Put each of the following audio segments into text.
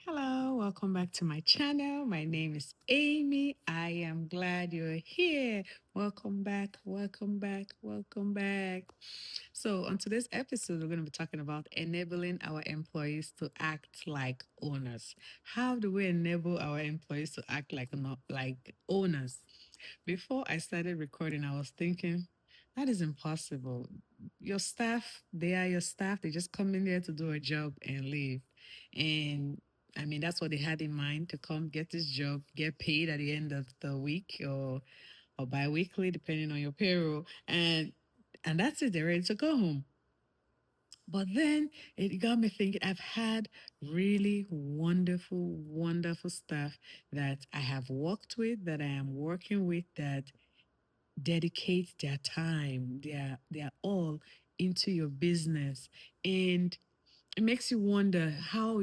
Hello, welcome back to my channel. My name is Amy. I am glad you're here. Welcome back, welcome back, welcome back. So, on today's episode, we're going to be talking about enabling our employees to act like owners. How do we enable our employees to act like owners? Before I started recording, I was thinking, that is impossible. Your staff, they are your staff. They just come in there to do a job and leave. And I mean, that's what they had in mind to come get this job, get paid at the end of the week or bi-weekly, depending on your payroll. And that's it, they're ready to go home. But then it got me thinking, I've had really wonderful, wonderful staff that I have worked with, that I am working with, that dedicate their time, their all into your business. And it makes you wonder how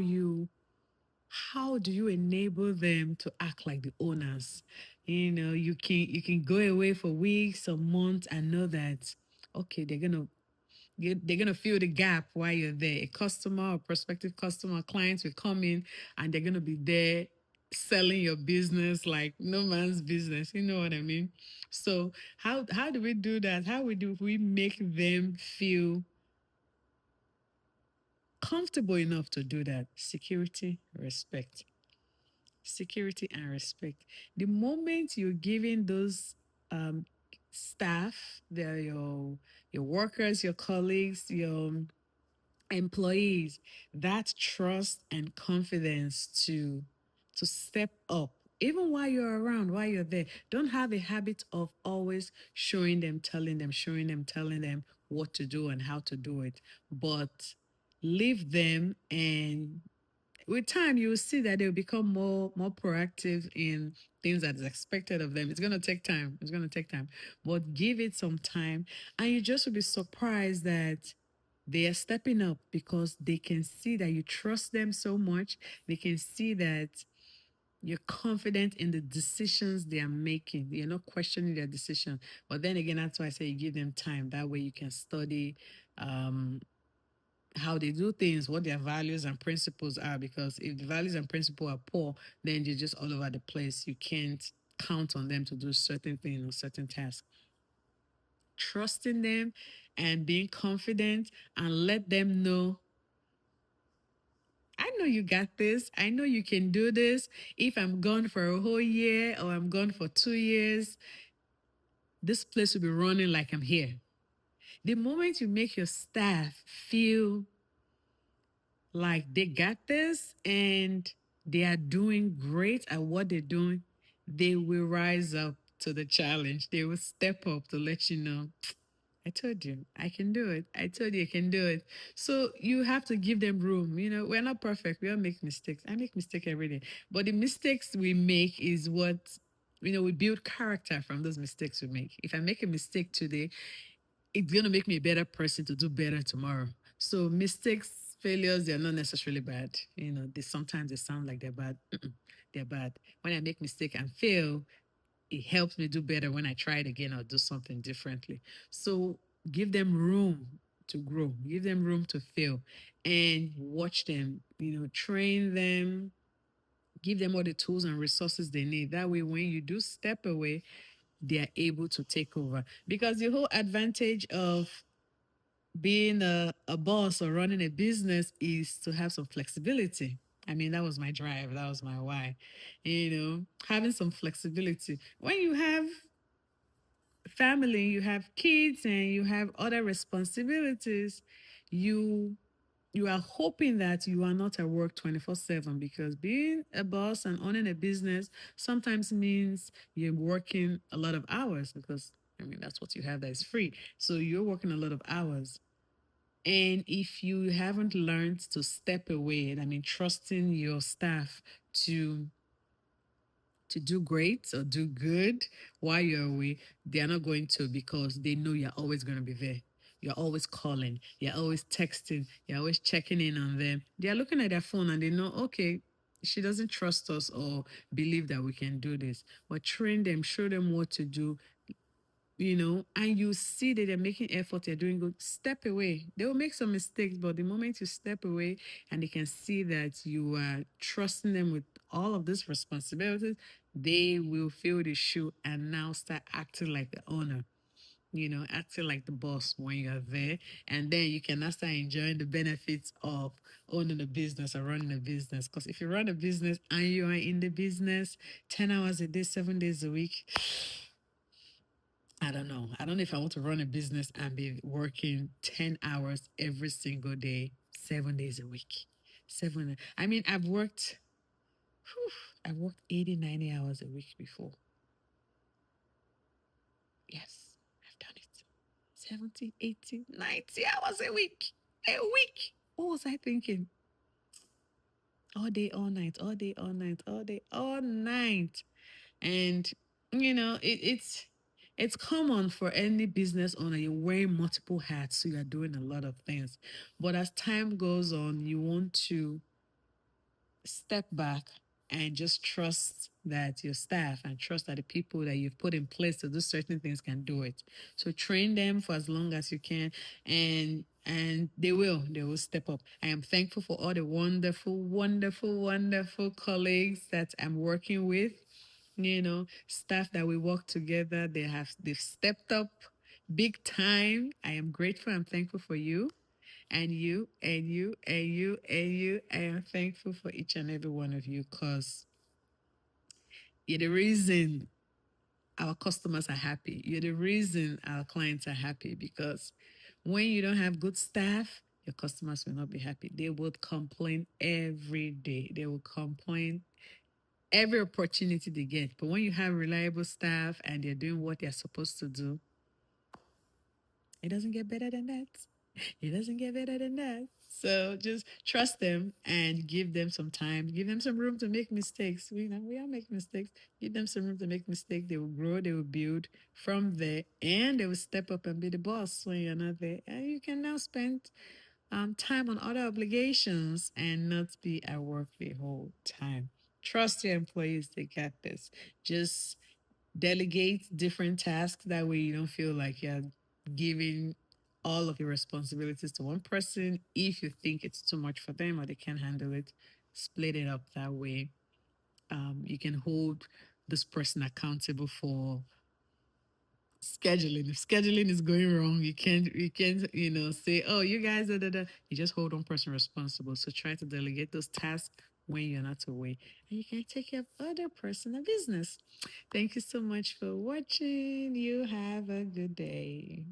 do you enable them to act like the owners? You can go away for weeks or months and know that okay, they're gonna fill the gap while you're there. A customer or prospective customer, clients will come in and they're gonna be there selling your business like no man's business. You know what I mean? So how do we do that? How do we make them feel comfortable enough to do that? Security, respect. Security and respect. The moment you're giving those um, staff, they're your workers, your colleagues, your employees, that trust and confidence to step up even while you're around, while you're there. Don't have a habit of always showing them, telling them, showing them, telling them what to do and how to do it, but leave them, and with time you will see that they'll become more proactive in things that is expected of them. It's going to take time, it's going to take time, but give it some time, and you just will be surprised that they are stepping up because they can see that you trust them so much. They can see that you're confident in the decisions they are making. You're not questioning their decision. But then again, that's why I say you give them time. That way you can study um, how they do things, what their values and principles are. Because if the values and principles are poor, then you're just all over the place. You can't count on them to do certain things or certain tasks. Trusting them and being confident and let them know, I know you got this. I know you can do this. If I'm gone for a whole year or I'm gone for 2 years, this place will be running like I'm here. The moment you make your staff feel like they got this and they are doing great at what they're doing, they will rise up to the challenge. They will step up to let you know, I told you I can do it. I told you I can do it. So you have to give them room. We're not perfect. We all make mistakes. I make mistakes every day. But the mistakes we make is what, we build character from those mistakes we make. If I make a mistake today, it's going to make me a better person to do better tomorrow. So mistakes, failures, they're not necessarily bad. Sometimes they sound like they're bad. They're bad. When I make mistake and fail, it helps me do better when I try it again or do something differently. So give them room to grow, give them room to fail, and watch them, train them, give them all the tools and resources they need. That way, when you do step away, they are able to take over. Because the whole advantage of being a boss or running a business is to have some flexibility. I mean, that was my drive, that was my why. Having some flexibility. When you have family, you have kids, and you have other responsibilities, you you are hoping that you are not at work 24/7, because being a boss and owning a business sometimes means you're working a lot of hours, because I mean that's what you have that is free. So you're working a lot of hours. And if you haven't learned to step away, and I mean trusting your staff to do great or do good while you're away, they're not going to, because they know you're always going to be there. You're always calling, you're always texting, you're always checking in on them. They're looking at their phone and they know, okay, she doesn't trust us or believe that we can do this. But train them, show them what to do, and you see that they're making effort, they're doing good, step away. They will make some mistakes, but the moment you step away and they can see that you are trusting them with all of these responsibilities, they will feel the shoe and now start acting like the owner, acting like the boss when you're there. And then you can now start enjoying the benefits of owning a business or running a business. Because if you run a business and you are in the business 10 hours a day, 7 days a week, I don't know. I don't know if I want to run a business and be working 10 hours every single day, 7 days a week. I mean, I've worked 80, 90 hours a week before. Yes, I've done it. 70, 80, 90 hours a week. A week. What was I thinking? All day, all night, all day, all night, all day, all night. And it's common for any business owner. You're wearing multiple hats, so you're doing a lot of things. But as time goes on, you want to step back and just trust that your staff and trust that the people that you've put in place to do certain things can do it. So train them for as long as you can, and they will step up. I am thankful for all the wonderful, wonderful, wonderful colleagues that I'm working with. Staff that we work together, they've stepped up big time. I am grateful. I'm thankful for you and you and you and you and you. I am thankful for each and every one of you because you're the reason our customers are happy. You're the reason our clients are happy because when you don't have good staff, your customers will not be happy. They would complain every day. They will complain every opportunity they get. But when you have reliable staff and they're doing what they're supposed to do, it doesn't get better than that. It doesn't get better than that. So just trust them and give them some time. Give them some room to make mistakes. We all make mistakes. Give them some room to make mistakes. They will grow, they will build from there, and they will step up and be the boss when you're not there. And you can now spend time on other obligations and not be at work the whole time. Trust your employees, they got this. Just delegate different tasks. That way, you don't feel like you're giving all of your responsibilities to one person. If you think it's too much for them or they can't handle it, split it up that way. You can hold this person accountable for scheduling. If scheduling is going wrong, you can't say, oh, you guys da. You just hold one person responsible. So try to delegate those tasks when you're not away, and you can take care of other personal business. Thank you so much for watching. You have a good day.